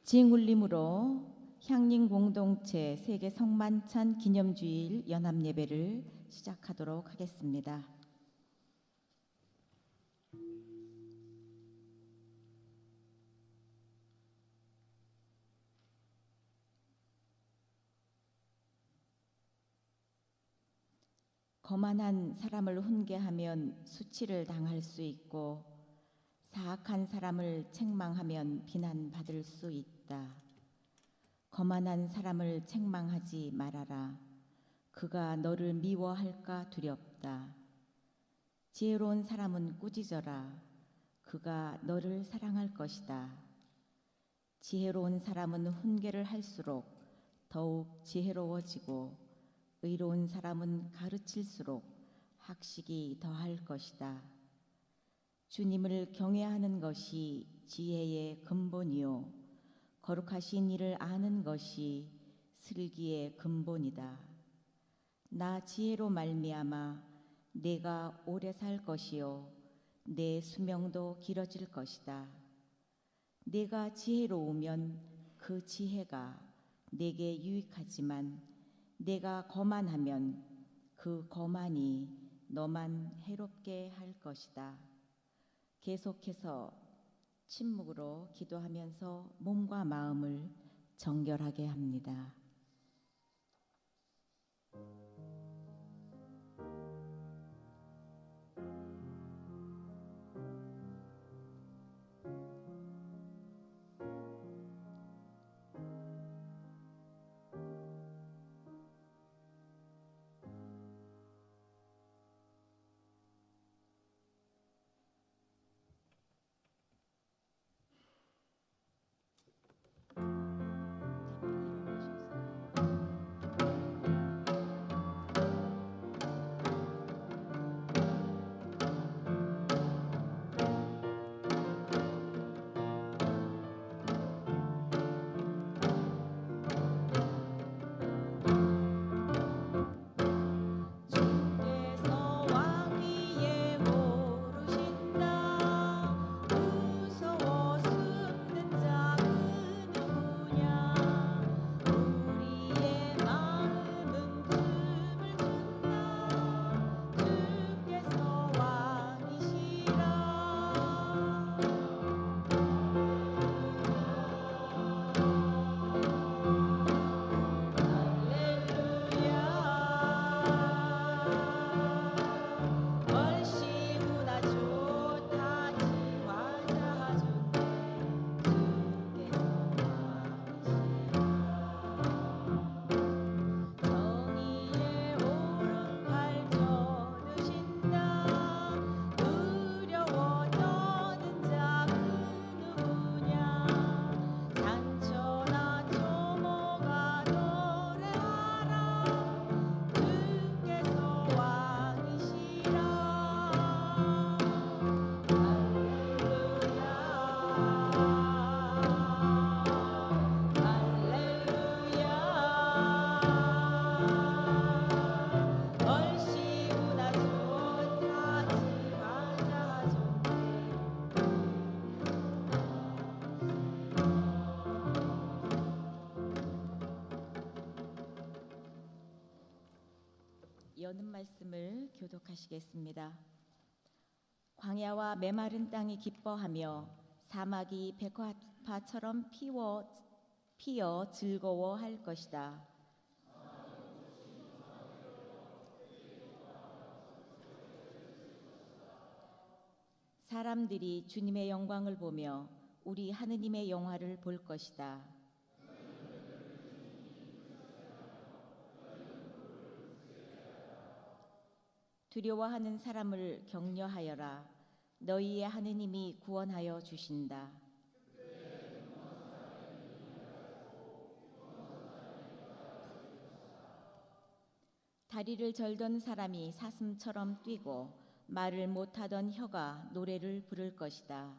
징울림으로 향림 공동체 세계 성만찬 기념주일 연합 예배를 시작하도록 하겠습니다. 거만한 사람을 훈계하면 수치를 당할 수 있고 사악한 사람을 책망하면 비난받을 수 있다. 거만한 사람을 책망하지 말아라. 그가 너를 미워할까 두렵다. 지혜로운 사람은 꾸짖어라. 그가 너를 사랑할 것이다. 지혜로운 사람은 훈계를 할수록 더욱 지혜로워지고 의로운 사람은 가르칠수록 학식이 더할 것이다. 주님을 경외하는 것이 지혜의 근본이요 거룩하신 이를 아는 것이 슬기의 근본이다. 나 지혜로 말미암아 내가 오래 살 것이요 내 수명도 길어질 것이다. 내가 지혜로우면 그 지혜가 내게 유익하지만 내가 거만하면 그 거만이 너만 해롭게 할 것이다. 계속해서 침묵으로 기도하면서 몸과 마음을 정결하게 합니다. 여는 말씀을 교독하시겠습니다. 광야와 메마른 땅이 기뻐하며 사막이 백화파처럼 피어 즐거워할 것이다. 사람들이 주님의 영광을 보며 우리 하느님의 영화를 볼 것이다. 두려워하는 사람을 격려하여라. 너희의 하느님이 구원하여 주신다. 다리를 절던 사람이 사슴처럼 뛰고 말을 못하던 혀가 노래를 부를 것이다.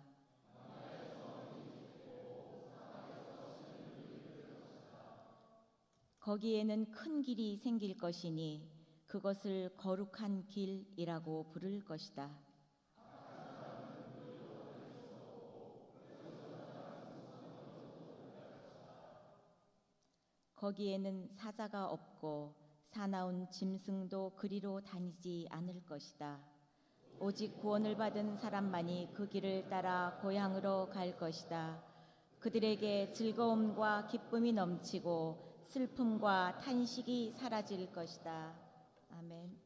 거기에는 큰 길이 생길 것이니 그것을 거룩한 길이라고 부를 것이다. 거기에는 사자가 없고 사나운 짐승도 그리로 다니지 않을 것이다. 오직 구원을 받은 사람만이 그 길을 따라 고향으로 갈 것이다. 그들에게 즐거움과 기쁨이 넘치고 슬픔과 탄식이 사라질 것이다. 아멘.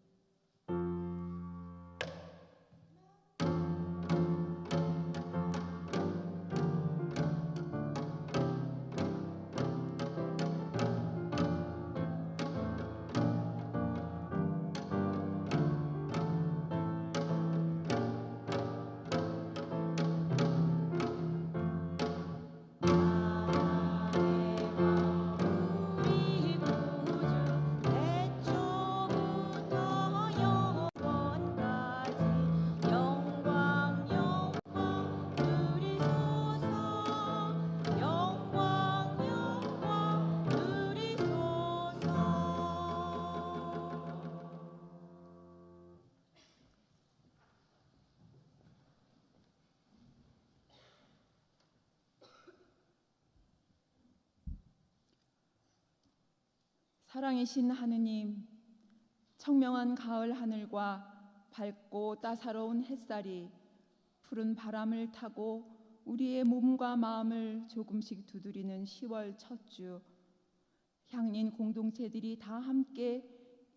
사랑이신 하느님, 청명한 가을 하늘과 밝고 따사로운 햇살이 푸른 바람을 타고 우리의 몸과 마음을 조금씩 두드리는 10월 첫 주, 향린 공동체들이 다 함께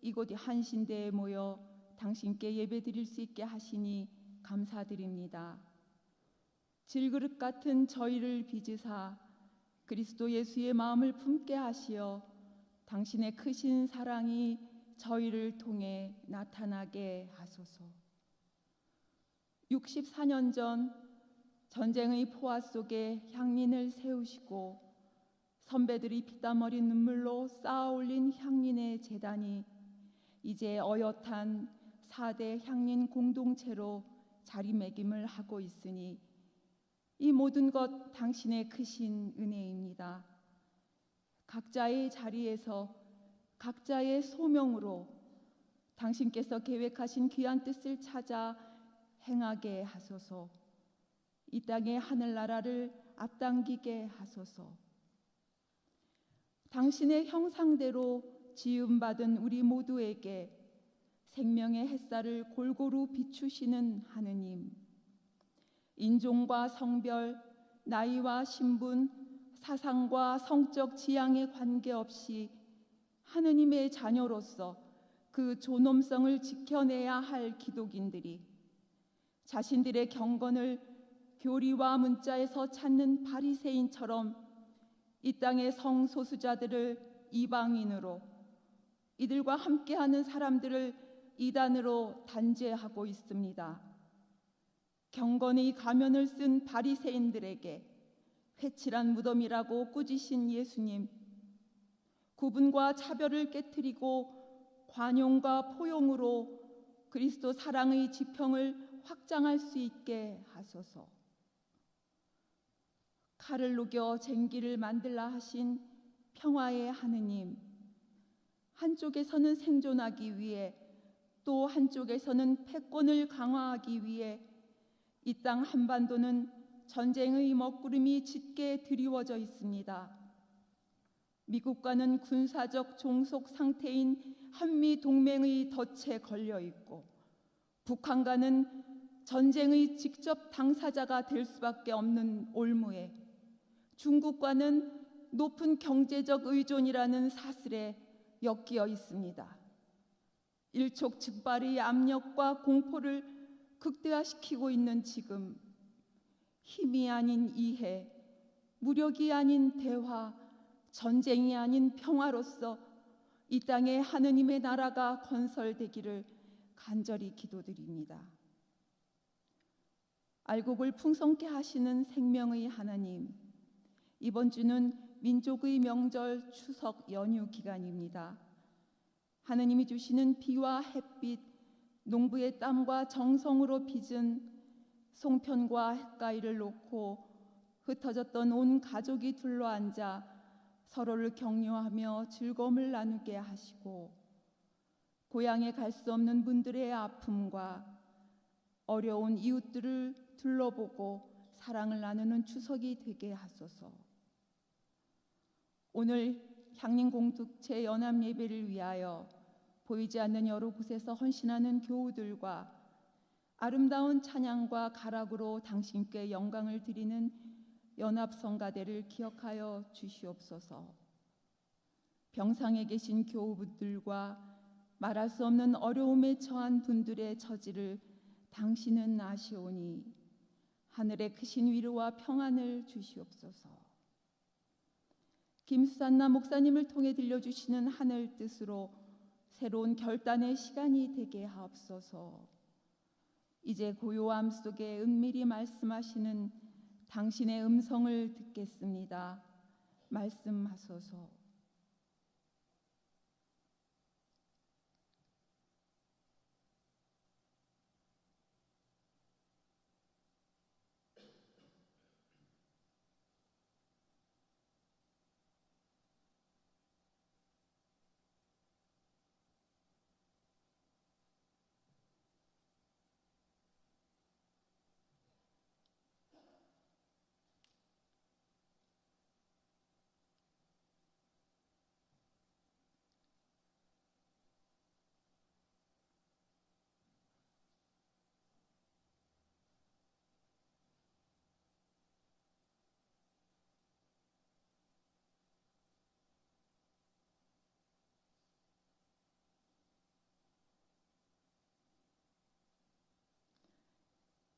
이곳 한신대에 모여 당신께 예배드릴 수 있게 하시니 감사드립니다. 질그릇 같은 저희를 빚으사 그리스도 예수의 마음을 품게 하시어 당신의 크신 사랑이 저희를 통해 나타나게 하소서. 64년 전 전쟁의 포화 속에 향린을 세우시고 선배들이 피땀 어린 눈물로 쌓아 올린 향린의 제단이 이제 어엿한 4대 향린 공동체로 자리매김을 하고 있으니 이 모든 것 당신의 크신 은혜입니다. 각자의 자리에서 각자의 소명으로 당신께서 계획하신 귀한 뜻을 찾아 행하게 하소서. 이 땅의 하늘나라를 앞당기게 하소서. 당신의 형상대로 지음받은 우리 모두에게 생명의 햇살을 골고루 비추시는 하느님, 인종과 성별, 나이와 신분, 사상과 성적 지향에 관계없이 하느님의 자녀로서 그 존엄성을 지켜내야 할 기독인들이 자신들의 경건을 교리와 문자에서 찾는 바리새인처럼 이 땅의 성소수자들을 이방인으로, 이들과 함께하는 사람들을 이단으로 단죄하고 있습니다. 경건의 가면을 쓴 바리새인들에게 회칠한 무덤이라고 꾸짖으신 예수님, 구분과 차별을 깨트리고 관용과 포용으로 그리스도 사랑의 지평을 확장할 수 있게 하소서. 칼을 녹여 쟁기를 만들라 하신 평화의 하느님, 한쪽에서는 생존하기 위해 또 한쪽에서는 패권을 강화하기 위해 이 땅 한반도는 전쟁의 먹구름이 짙게 드리워져 있습니다. 미국과는 군사적 종속 상태인 한미 동맹의 덫에 걸려 있고, 북한과는 전쟁의 직접 당사자가 될 수밖에 없는 올무에, 중국과는 높은 경제적 의존이라는 사슬에 엮여 있습니다. 일촉즉발의 압력과 공포를 극대화시키고 있는 지금, 힘이 아닌 이해, 무력이 아닌 대화, 전쟁이 아닌 평화로서 이 땅에 하느님의 나라가 건설되기를 간절히 기도드립니다. 알곡을 풍성케 하시는 생명의 하나님, 이번 주는 민족의 명절 추석 연휴 기간입니다. 하느님이 주시는 비와 햇빛, 농부의 땀과 정성으로 빚은 송편과 햇가위를 놓고 흩어졌던 온 가족이 둘러앉아 서로를 격려하며 즐거움을 나누게 하시고, 고향에 갈 수 없는 분들의 아픔과 어려운 이웃들을 둘러보고 사랑을 나누는 추석이 되게 하소서. 오늘 향림 공동체 연합 예배를 위하여 보이지 않는 여러 곳에서 헌신하는 교우들과 아름다운 찬양과 가락으로 당신께 영광을 드리는 연합 성가대를 기억하여 주시옵소서. 병상에 계신 교우분들과 말할 수 없는 어려움에 처한 분들의 처지를 당신은 아시오니 하늘의 크신 위로와 평안을 주시옵소서. 김수산나 목사님을 통해 들려주시는 하늘 뜻으로 새로운 결단의 시간이 되게 하옵소서. 이제 고요함 속에 은밀히 말씀하시는 당신의 음성을 듣겠습니다. 말씀하소서.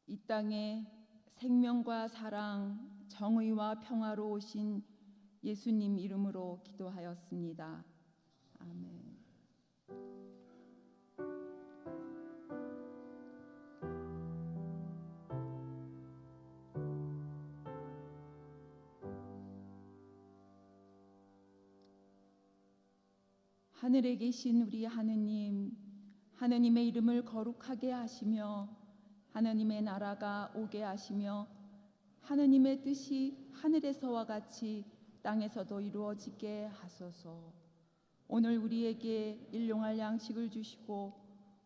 이 땅에 생명과 사랑, 정의와 평화로 오신 예수님 이름으로 기도하였습니다. 아멘. 하늘에 계신 우리 하느님, 하느님의 이름을 거룩하게 하시며 하느님의 나라가 오게 하시며 하느님의 뜻이 하늘에서와 같이 땅에서도 이루어지게 하소서. 오늘 우리에게 일용할 양식을 주시고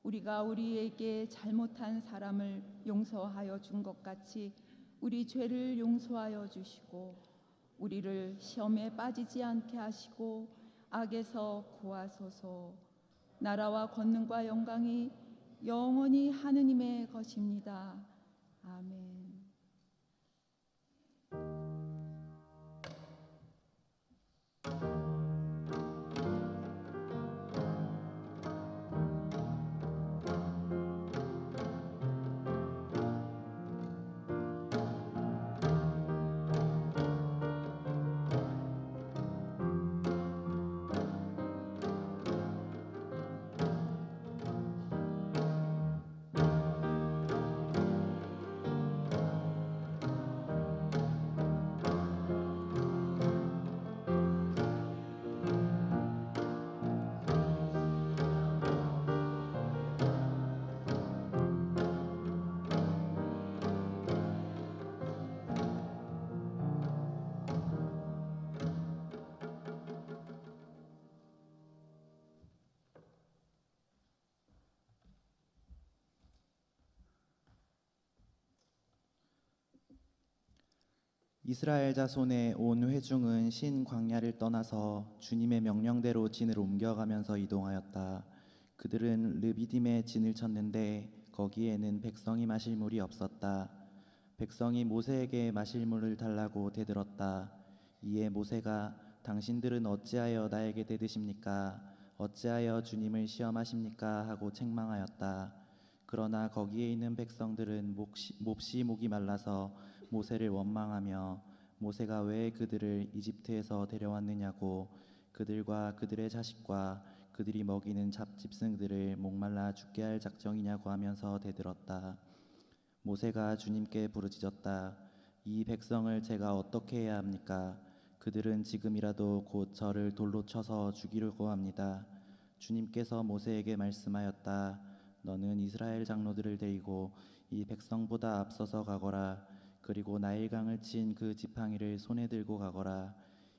우리가 우리에게 잘못한 사람을 용서하여 준 것 같이 우리 죄를 용서하여 주시고 우리를 시험에 빠지지 않게 하시고 악에서 구하소서. 나라와 권능과 영광이 영원히 하느님의 것입니다. 아멘. 이스라엘 자손의 온 회중은 신 광야를 떠나서 주님의 명령대로 진을 옮겨가면서 이동하였다. 그들은 르비딤에 진을 쳤는데 거기에는 백성이 마실 물이 없었다. 백성이 모세에게 마실 물을 달라고 대들었다. 이에 모세가 당신들은 어찌하여 나에게 대드십니까? 어찌하여 주님을 시험하십니까? 하고 책망하였다. 그러나 거기에 있는 백성들은 몹시 목이 말라서 모세를 원망하며 모세가 왜 그들을 이집트에서 데려왔느냐고 그들과 그들의 자식과 그들이 먹이는 잡집승들을 목말라 죽게 할 작정이냐고 하면서 대들었다. 모세가 주님께 부르짖었다. 이 백성을 제가 어떻게 해야 합니까? 그들은 지금이라도 곧 저를 돌로 쳐서 죽이려고 합니다. 주님께서 모세에게 말씀하였다. 너는 이스라엘 장로들을 데리고 이 백성보다 앞서서 가거라. 그리고 나일강을 친 그 지팡이를 손에 들고 가거라.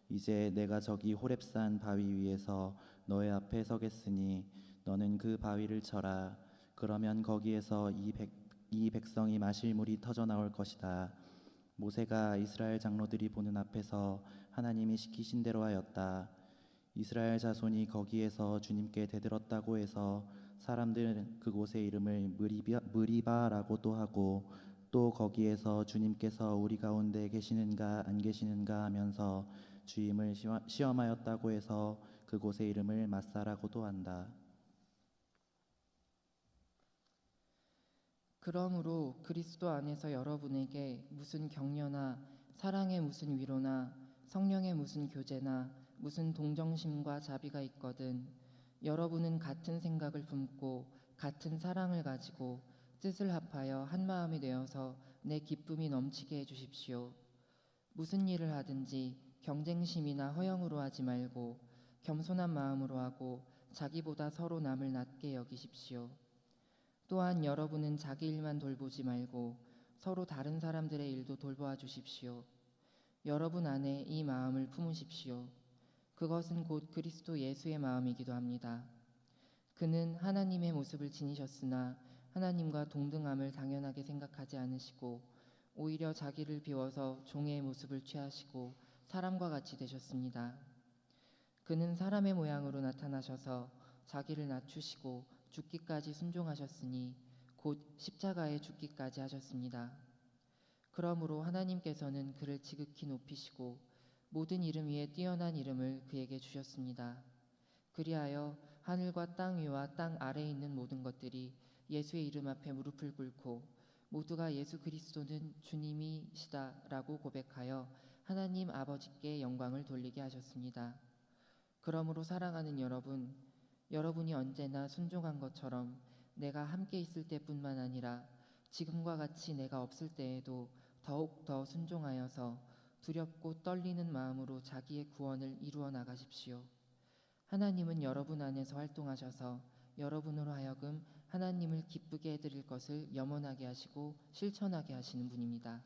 이제 내가 저기 호렙산 바위 위에서 너의 앞에 서겠으니 너는 그 바위를 쳐라. 그러면 거기에서 이 백성이 마실 물이 터져 나올 것이다. 모세가 이스라엘 장로들이 보는 앞에서 하나님이 시키신 대로 하였다. 이스라엘 자손이 거기에서 주님께 대들었다고 해서 사람들은 그곳의 이름을 무리바라고도 하고, 또 거기에서 주님께서 우리 가운데 계시는가 안 계시는가 하면서 주임을 시험하였다고 해서 그곳의 이름을 마사라고도 한다. 그러므로 그리스도 안에서 여러분에게 무슨 격려나 사랑의 무슨 위로나 성령의 무슨 교제나 무슨 동정심과 자비가 있거든 여러분은 같은 생각을 품고 같은 사랑을 가지고 뜻을 합하여 한 마음이 되어서 내 기쁨이 넘치게 해주십시오. 무슨 일을 하든지 경쟁심이나 허영으로 하지 말고 겸손한 마음으로 하고 자기보다 서로 남을 낮게 여기십시오. 또한 여러분은 자기 일만 돌보지 말고 서로 다른 사람들의 일도 돌보아 주십시오. 여러분 안에 이 마음을 품으십시오. 그것은 곧 그리스도 예수의 마음이기도 합니다. 그는 하나님의 모습을 지니셨으나 하나님과 동등함을 당연하게 생각하지 않으시고 오히려 자기를 비워서 종의 모습을 취하시고 사람과 같이 되셨습니다. 그는 사람의 모양으로 나타나셔서 자기를 낮추시고 죽기까지 순종하셨으니 곧 십자가에 죽기까지 하셨습니다. 그러므로 하나님께서는 그를 지극히 높이시고 모든 이름 위에 뛰어난 이름을 그에게 주셨습니다. 그리하여 하늘과 땅 위와 땅 아래에 있는 모든 것들이 예수의 이름 앞에 무릎을 꿇고 모두가 예수 그리스도는 주님이시다라고 고백하여 하나님 아버지께 영광을 돌리게 하셨습니다. 그러므로 사랑하는 여러분, 여러분이 언제나 순종한 것처럼 내가 함께 있을 때뿐만 아니라 지금과 같이 내가 없을 때에도 더욱 더 순종하여서 두렵고 떨리는 마음으로 자기의 구원을 이루어 나가십시오. 하나님은 여러분 안에서 활동하셔서 여러분으로 하여금 하나님을 기쁘게 해드릴 것을 염원하게 하시고 실천하게 하시는 분입니다.